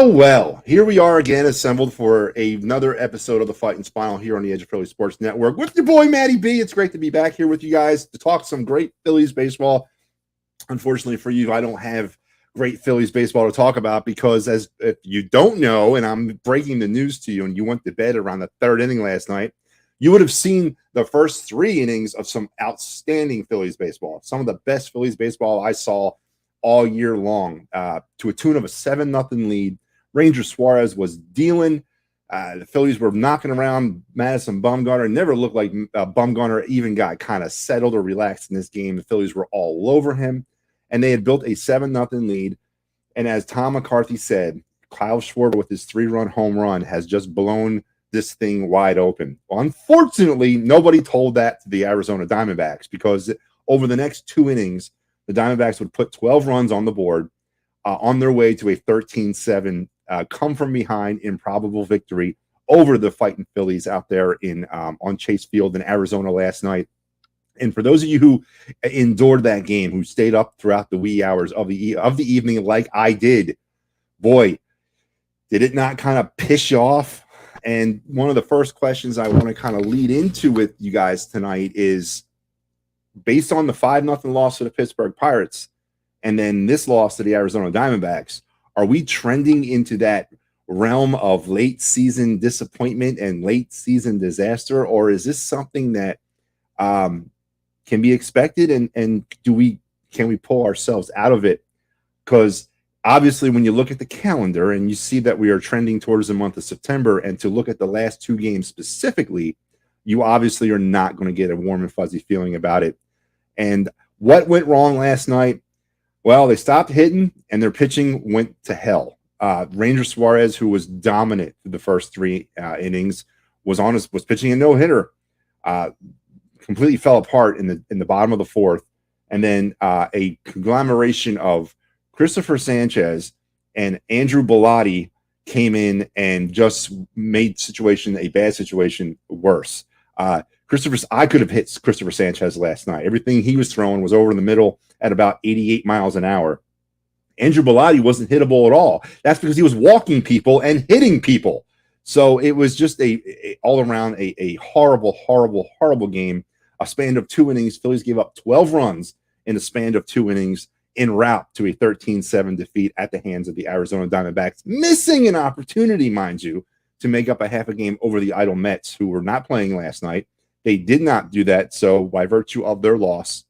Well, here we are again, assembled for another episode of the Phightins Phinal here on the Edge of Philly Sports Network with your boy Matty B. It's great to be back here with you guys to talk some great Phillies baseball. Unfortunately for you, I don't have great Phillies baseball to talk about because, as if you don't know, and I'm breaking the news to you, and you went to bed around the third inning last night, you would have seen the first three innings of some outstanding Phillies baseball, some of the best Phillies baseball I saw all year long, to a tune of a 7-0 lead. Ranger Suarez was dealing. The Phillies were knocking around Madison Bumgarner. Never looked like Bumgarner even got kind of settled or relaxed in this game. The Phillies were all over him, and they had built a 7-0 lead. And as Tom McCarthy said, Kyle Schwarber with his 3-run home run has just blown this thing wide open. Well, unfortunately, nobody told that to the Arizona Diamondbacks because over the next two innings, the Diamondbacks would put 12 runs on the board on their way to a 13-7 come from behind improbable victory over the Fighting Phillies out there in on Chase Field in Arizona last night. And for those of you who endured that game, who stayed up throughout the wee hours of the evening like I did, boy, did it not kind of piss you off? And one of the first questions I want to kind of lead into with you guys tonight is, based on the 5-0 loss to the Pittsburgh Pirates and then this loss to the Arizona Diamondbacks, are we trending into that realm of late season disappointment and late season disaster, or is this something that can be expected, and can we pull ourselves out of it? Because obviously when you look at the calendar and you see that we are trending towards the month of September, and to look at the last two games specifically, you obviously are not going to get a warm and fuzzy feeling about it. And what went wrong last night? Well, they stopped hitting and their pitching went to hell. Ranger Suarez, who was dominant for the first three innings, was pitching a no-hitter. Completely fell apart in the bottom of the fourth. And then a conglomeration of Christopher Sanchez and Andrew Bellotti came in and just made a bad situation worse. I could have hit Christopher Sanchez last night. Everything he was throwing was over in the middle at about 88 miles an hour. Andrew Bellotti wasn't hittable at all. That's because he was walking people and hitting people. So it was just all around a horrible, horrible, horrible game. A span of two innings. Phillies gave up 12 runs in a span of two innings en route to a 13-7 defeat at the hands of the Arizona Diamondbacks, missing an opportunity, mind you, to make up a half a game over the idle Mets, who were not playing last night. They did not do that, so by virtue of their loss,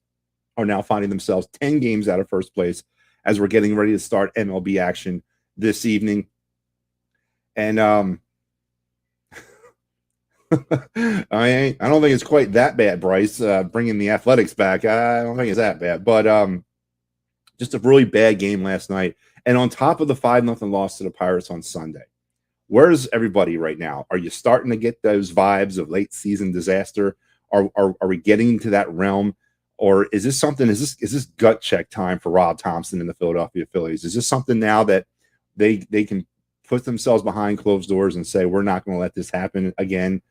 are now finding themselves 10 games out of first place as we're getting ready to start MLB action this evening. And I don't think it's quite that bad, Bryce, bringing the Athletics back. I don't think it's that bad, but just a really bad game last night. And on top of the 5-0 loss to the Pirates on Sunday, where's everybody right now? Are you starting to get those vibes of late season disaster? Are we getting into that realm? Or is this something, is this gut check time for Rob Thompson and the Philadelphia Phillies? Is this something now that they can put themselves behind closed doors and say, we're not going to let this happen again?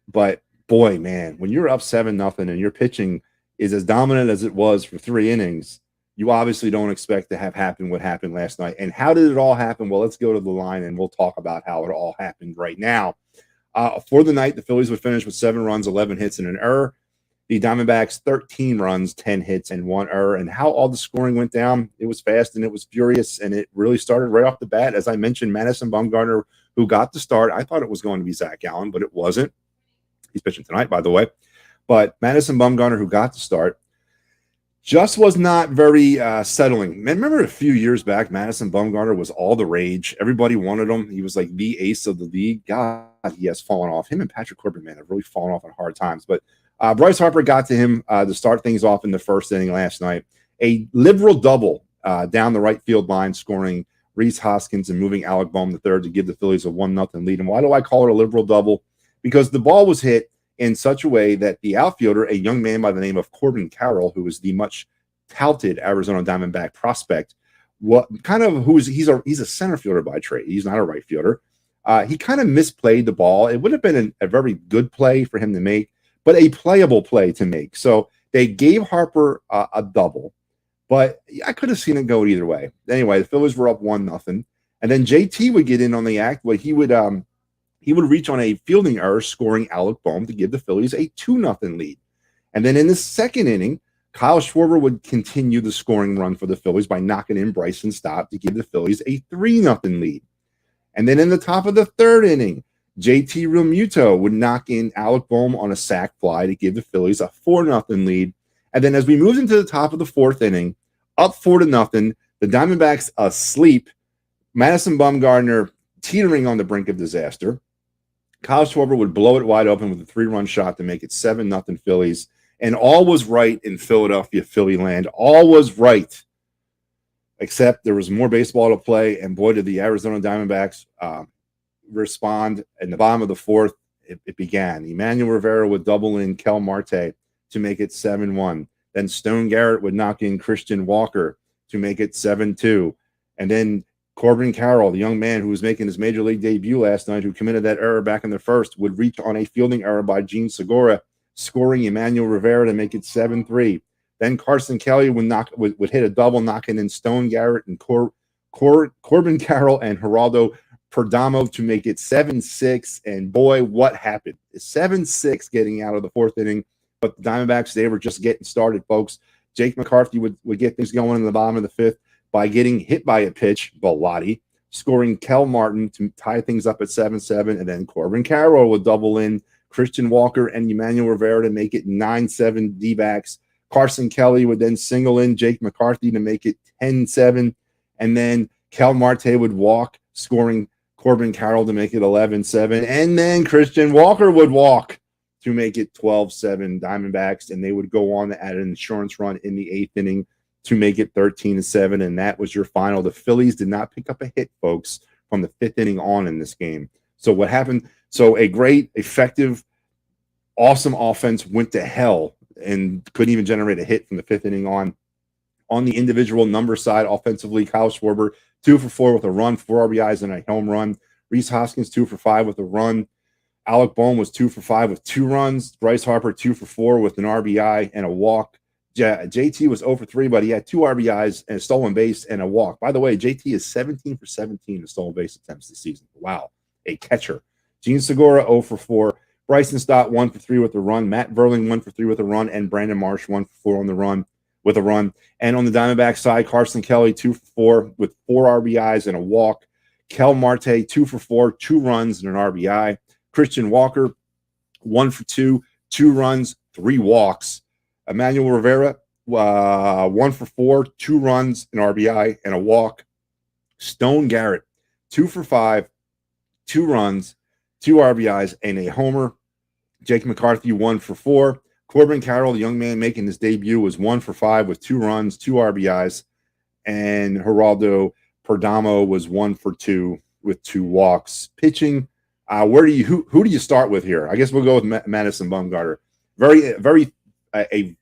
But boy, man, when you're up 7-0 and your pitching is as dominant as it was for three innings, you obviously don't expect to have happened what happened last night. And how did it all happen? Well, let's go to the line and we'll talk about how it all happened right now. For the night, the Phillies would finish with 7 runs, 11 hits, and an error. The Diamondbacks, 13 runs, 10 hits, and 1 error. And how all the scoring went down, it was fast and it was furious, and it really started right off the bat. As I mentioned, Madison Bumgarner, who got the start. I thought it was going to be Zach Allen, but it wasn't. He's pitching tonight, by the way. But Madison Bumgarner, who got the start, just was not very settling. Man, remember a few years back, Madison Bumgarner was all the rage. Everybody wanted him. He was like the ace of the league. God, he has fallen off. Him and Patrick Corbin, man, have really fallen off on hard times. But Bryce Harper got to him to start things off in the first inning last night. A liberal double down the right field line, scoring Rhys Hoskins and moving Alec Bohm III to give the Phillies a 1-0 lead. And why do I call it a liberal double? Because the ball was hit in such a way that the outfielder, a young man by the name of Corbin Carroll, who is the much touted Arizona Diamondback prospect, he's a center fielder by trade. He's not a right fielder. He kind of misplayed the ball. It would have been a very good play for him to make, but a playable play to make. So they gave Harper a double, but I could have seen it go either way. Anyway, the Phillies were up 1-0. And then JT would get in on the act where he would reach on a fielding error, scoring Alec Bohm to give the Phillies a 2-0 lead. And then in the second inning, Kyle Schwarber would continue the scoring run for the Phillies by knocking in Bryson Stott to give the Phillies a 3-0 lead. And then in the top of the third inning, JT Realmuto would knock in Alec Bohm on a sac fly to give the Phillies a 4-0 lead. And then as we moved into the top of the fourth inning, up 4-0, the Diamondbacks asleep, Madison Bumgarner teetering on the brink of disaster. Kyle Schwarber would blow it wide open with a 3-run shot to make it 7-0 Phillies. And all was right in Philadelphia, Philly land. All was right, except there was more baseball to play. And boy, did the Arizona Diamondbacks respond. In the bottom of the fourth, it began. Emmanuel Rivera would double in Kel Marte to make it 7-1. Then Stone Garrett would knock in Christian Walker to make it 7-2. And then Corbin Carroll, the young man who was making his major league debut last night, who committed that error back in the first, would reach on a fielding error by Gene Segura, scoring Emmanuel Rivera to make it 7-3. Then Carson Kelly would hit a double, knocking in Stone Garrett and Corbin Carroll and Geraldo Perdomo to make it 7-6. And boy, what happened? 7-6 getting out of the fourth inning. But the Diamondbacks, they were just getting started, folks. Jake McCarthy would get things going in the bottom of the fifth by getting hit by a pitch, Bellotti, scoring Kel Martin to tie things up at 7-7. And then Corbin Carroll would double in Christian Walker and Emmanuel Rivera to make it 9-7 D-backs. Carson Kelly would then single in Jake McCarthy to make it 10-7. And then Kel Marte would walk, scoring Corbin Carroll to make it 11-7. And then Christian Walker would walk to make it 12-7 Diamondbacks. And they would go on to add an insurance run in the eighth inning to make it 13-7. And that was your final. The Phillies did not pick up a hit, folks, from the fifth inning on in this game. So what happened? So a great, effective, awesome offense went to hell and couldn't even generate a hit from the fifth inning on. On the individual number side, offensively, Kyle Schwarber, 2 for 4 with a run, 4 RBIs and a home run. Rhys Hoskins, 2 for 5 with a run. Alec Bohm was 2 for 5 with 2 runs. Bryce Harper, 2 for 4 with an RBI and a walk. JT was 0 for 3, but he had 2 RBIs and a stolen base and a walk. By the way, JT is 17 for 17 in stolen base attempts this season. Wow, a catcher. Gene Segura, 0 for 4. Bryson Stott, 1 for 3 with a run. Matt Verling, 1 for 3 with a run. And Brandon Marsh, 1 for 4 on the run with a run. And on the Diamondback side, Carson Kelly, 2 for 4 with 4 RBIs and a walk. Kel Marte, 2 for 4, 2 runs and an RBI. Christian Walker, 1 for 2, 2 runs, 3 walks. Emmanuel Rivera, 1 for 4, 2 runs, an RBI, and a walk. Stone Garrett, 2 for 5, 2 runs, 2 RBIs, and a homer. Jake McCarthy, 1 for 4. Corbin Carroll, the young man making his debut, was 1 for 5 with 2 runs, 2 RBIs. And Geraldo Perdomo was 1 for 2 with 2 walks. Pitching, who do you start with here? I guess we'll go with Madison Bumgarner. A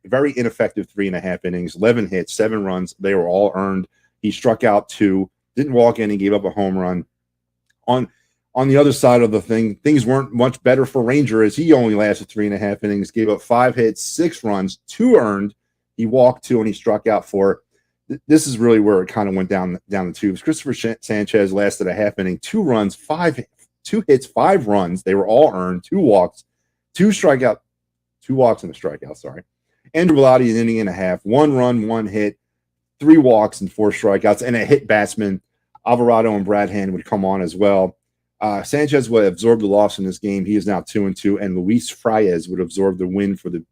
very ineffective 3.5 innings, 11 hits, 7 runs. They were all earned. He struck out 2, didn't walk any, gave up a home run. On the other side of the thing, things weren't much better for Ranger as he only lasted 3.5 innings, gave up 5 hits, 6 runs, 2 earned. He walked 2 and he struck out 4. This is really where it kind of went down the tubes. Christopher Sanchez lasted a half inning, 2 runs, 2 hits, 5 runs. They were all earned, 2 walks, 2 walks and a strikeout, sorry. Andrew Bellotti, an inning and a half, 1 run, 1 hit, 3 walks and 4 strikeouts, and a hit batsman. Alvarado and Brad Hand would come on as well. Sanchez would absorb the loss in this game. He is now 2-2, and Luis Frias would absorb the win for the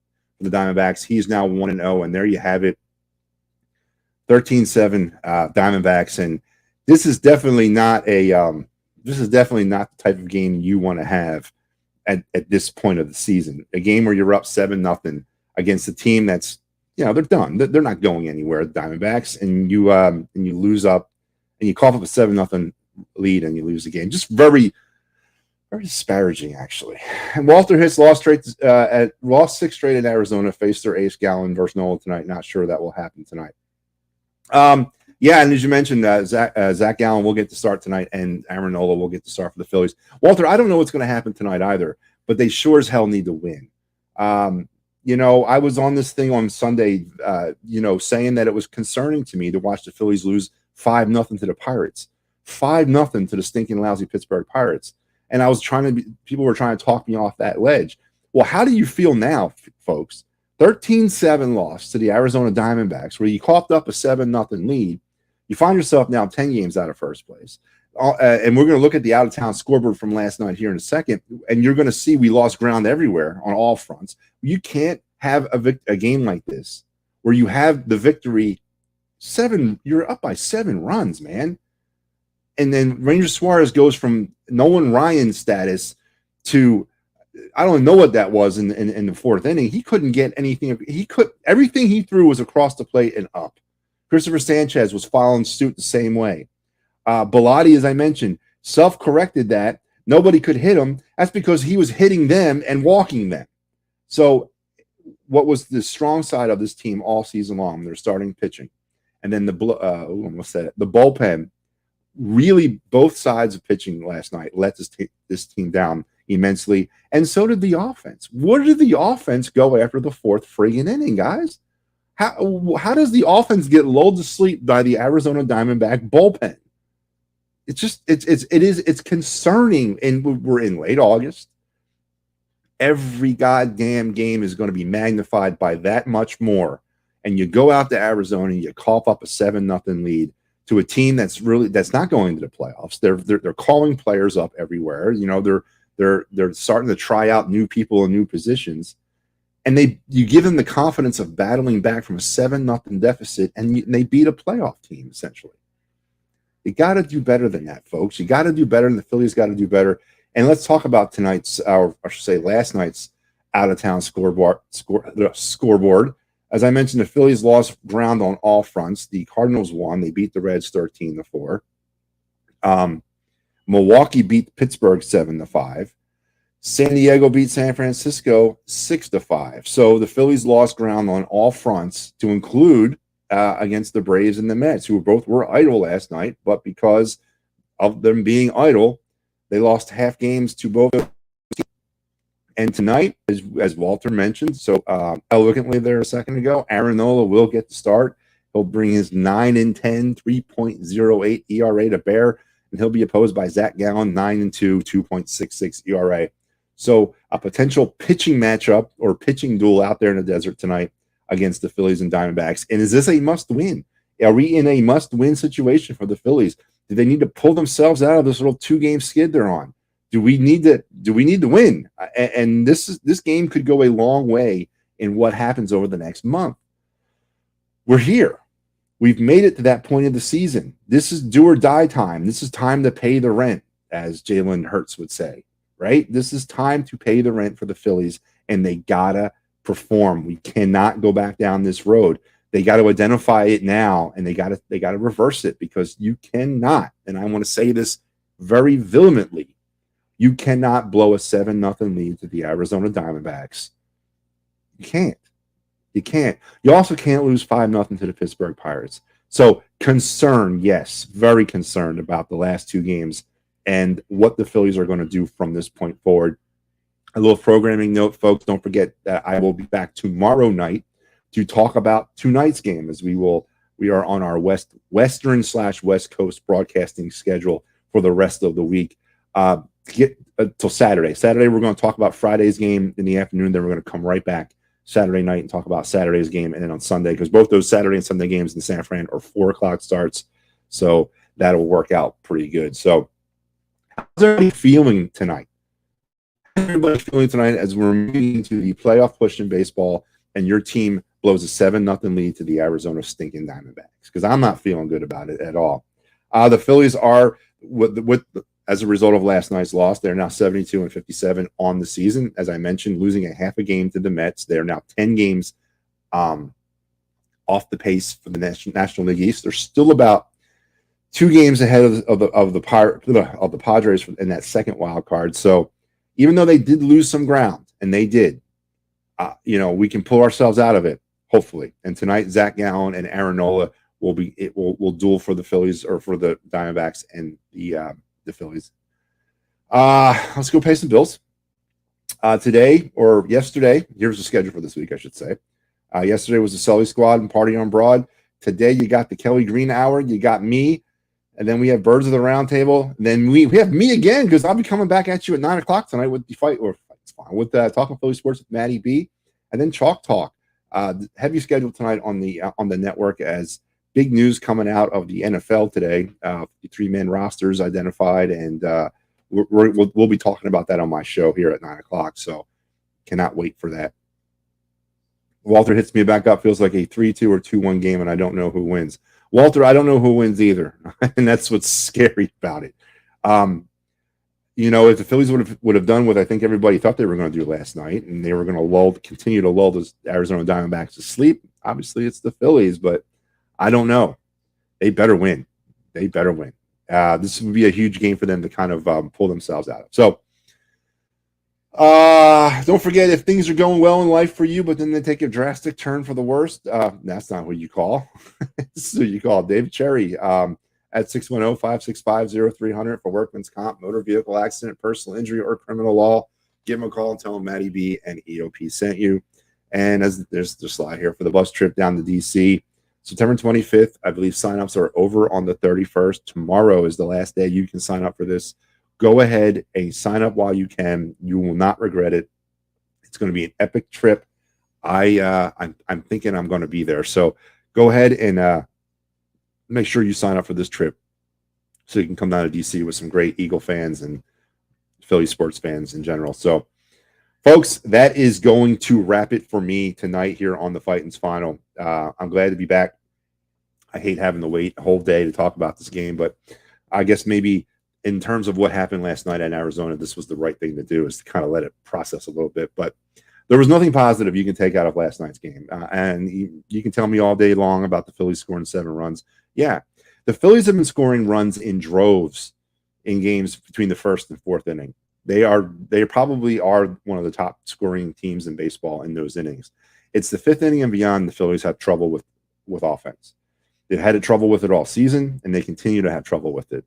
Diamondbacks. He is now 1-0, and there you have it, 13-7 Diamondbacks. And this is definitely not the type of game you want to have at this point of the season. A game where you're up 7-0 against a team that's, they're done. They're not going anywhere, the Diamondbacks, and you lose up, and you cough up a 7-0 lead and you lose the game. Just very, very disparaging, actually. And Walter Hicks lost 6 straight in Arizona, faced their ace Gallen versus Nola tonight. Not sure that will happen tonight. Yeah, and as you mentioned, Zach Gallen will get to start tonight, and Aaron Nola will get to start for the Phillies. Walter, I don't know what's going to happen tonight either, but they sure as hell need to win. I was on this thing on Sunday, saying that it was concerning to me to watch the Phillies lose 5-0 to the Pirates. 5-0 to the stinking lousy Pittsburgh Pirates. And people were trying to talk me off that ledge. Well, how do you feel now, folks? 13-7 loss to the Arizona Diamondbacks, where you coughed up a 7-0 lead. You find yourself now 10 games out of first place. And we're going to look at the out-of-town scoreboard from last night here in a second, and you're going to see we lost ground everywhere on all fronts. You can't have a game like this where you have the victory you're up by 7 runs, man. And then Ranger Suarez goes from Nolan Ryan status to, I don't know what that was in the 4th inning. He couldn't get anything. Everything he threw was across the plate and up. Christopher Sanchez was following suit the same way. Bilotti, as I mentioned, self-corrected that. Nobody could hit him. That's because he was hitting them and walking them. So what was the strong side of this team all season long? They're starting pitching. And then the bullpen, really both sides of pitching last night let this team down immensely. And so did the offense. Where did the offense go after the 4th friggin' inning, guys? How does the offense get lulled to sleep by the Arizona Diamondback bullpen? It's concerning, and we're in late August. Every goddamn game is going to be magnified by that much more. And you go out to Arizona and you cough up a 7-0 lead to a team that's not going to the playoffs. They're calling players up everywhere. You know, they're starting to try out new people in new positions. And you give them the confidence of battling back from a 7-0 deficit, and they beat a playoff team, essentially. You got to do better than that, folks. You got to do better, and the Phillies got to do better. And let's talk about last night's out-of-town scoreboard. As I mentioned, the Phillies lost ground on all fronts. The Cardinals won. They beat the Reds 13-4. Milwaukee beat Pittsburgh 7-5. San Diego beat San Francisco 6-5. So the Phillies lost ground on all fronts, to include against the Braves and the Mets, who both were idle last night. But because of them being idle, they lost half games to both. And tonight, as Walter mentioned so elegantly there a second ago, Aaron Nola will get the start. He'll bring his 9-10, 3.08 ERA to bear, and he'll be opposed by Zach Gallen, 9-2, 2.66 ERA. So a potential pitching matchup or pitching duel out there in the desert tonight against the Phillies and Diamondbacks. And is this a must-win? Are we in a must-win situation for the Phillies? Do they need to pull themselves out of this little 2-game skid they're on? Do we need to win? And this game could go a long way in what happens over the next month. We're here. We've made it to that point of the season. This is do or die time. This is time to pay the rent, as Jalen Hurts would say, right? This is time to pay the rent for the Phillies, and they gotta perform. We cannot go back down this road. They got to identify it now, and they got to reverse it, because you cannot, and I want to say this very vehemently, you cannot blow a 7-0 lead to the Arizona Diamondbacks. You can't. You can't. You also can't lose 5-0 to the Pittsburgh Pirates. So concerned, yes, very concerned about the last 2 games and what the Phillies are going to do from this point forward. A little programming note, folks, don't forget that I will be back tomorrow night to talk about tonight's game, as we are on our Western/West Coast broadcasting schedule for the rest of the week. Get till Saturday. Saturday, we're going to talk about Friday's game in the afternoon. Then we're going to come right back Saturday night and talk about Saturday's game. And then on Sunday, because both those Saturday and Sunday games in San Fran are 4 o'clock starts. So that'll work out pretty good. So how's everybody feeling tonight? Everybody feeling tonight as we're moving into the playoff push in baseball, and your team blows a 7-0 lead to the Arizona stinking Diamondbacks? Because I'm not feeling good about it at all. The Phillies are, as a result of last night's loss, they're now 72-57 on the season. As I mentioned, losing a half a game to the Mets. They're now 10 games off the pace for the National League East. They're still about 2 games ahead of the Padres in that second wild card. So even though they did lose some ground, and they did, we can pull ourselves out of it, hopefully. And tonight, Zach Gallen and Aaron Nola will duel for the Phillies, or for the Diamondbacks and the Phillies. Let's go pay some bills. Today, or yesterday, here's the schedule for this week, I should say. Yesterday was the Sully Squad and Party on Broad. Today, you got the Kelly Green Hour. You got me And then we have Birds of the Round Table. And then we have me again, because I'll be coming back at you at 9 o'clock tonight with the with Talking Philly Sports with Matty B. And then Chalk Talk. Heavy schedule tonight on the network, as big news coming out of the NFL today. The 3-man rosters identified, and we'll be talking about that on my show here at 9 o'clock. So cannot wait for that. Walter hits me back up. Feels like a 3-2 or 2-1 game, and I don't know who wins. Walter, I don't know who wins either, and that's what's scary about it. If the Phillies would have done what I think everybody thought they were going to do last night, and they were going to continue to lull the Arizona Diamondbacks to sleep, obviously it's the Phillies, but I don't know. They better win. This would be a huge game for them to kind of pull themselves out of. So don't forget, if things are going well in life for you, but then they take a drastic turn for the worst, that's not who you call. This is who you call. David Cherry at 610-565-0300 for workman's comp, motor vehicle accident, personal injury, or criminal law. Give him a call and tell him Matty B and EOP sent you. And as there's the slide here for the bus trip down to DC, September 25th, I believe signups are over on the 31st. Tomorrow is the last day you can sign up for this. Go ahead and sign up while you can. You will not regret it. It's going to be an epic trip. I'm thinking I'm going to be there. So go ahead and make sure you sign up for this trip so you can come down to DC with some great Eagle fans and Philly sports fans in general. So, folks, that is going to wrap it for me tonight here on the Phightins Phinal. I'm glad to be back. I hate having to wait a whole day to talk about this game, but I guess maybe in terms of what happened last night in Arizona, this was the right thing to do, is to kind of let it process a little bit. But there was nothing positive you can take out of last night's game. And you can tell me all day long about the Phillies scoring 7 runs. Yeah, the Phillies have been scoring runs in droves in games between the first and fourth inning. They probably are one of the top scoring teams in baseball in those innings. It's the fifth inning and beyond the Phillies have trouble with offense. They've had trouble with it all season, and they continue to have trouble with it.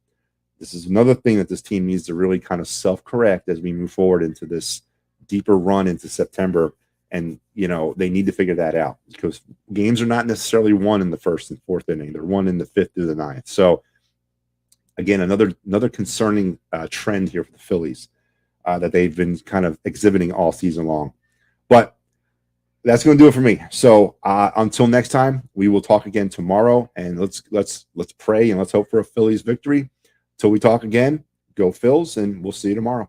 This is another thing that this team needs to really kind of self-correct as we move forward into this deeper run into September. And, they need to figure that out, because games are not necessarily won in the first and fourth inning. They're won in the fifth through the ninth. So, again, another concerning trend here for the Phillies that they've been kind of exhibiting all season long. But that's going to do it for me. So until next time, we will talk again tomorrow, and let's pray and let's hope for a Phillies victory. Till we talk again, go Phils, and we'll see you tomorrow.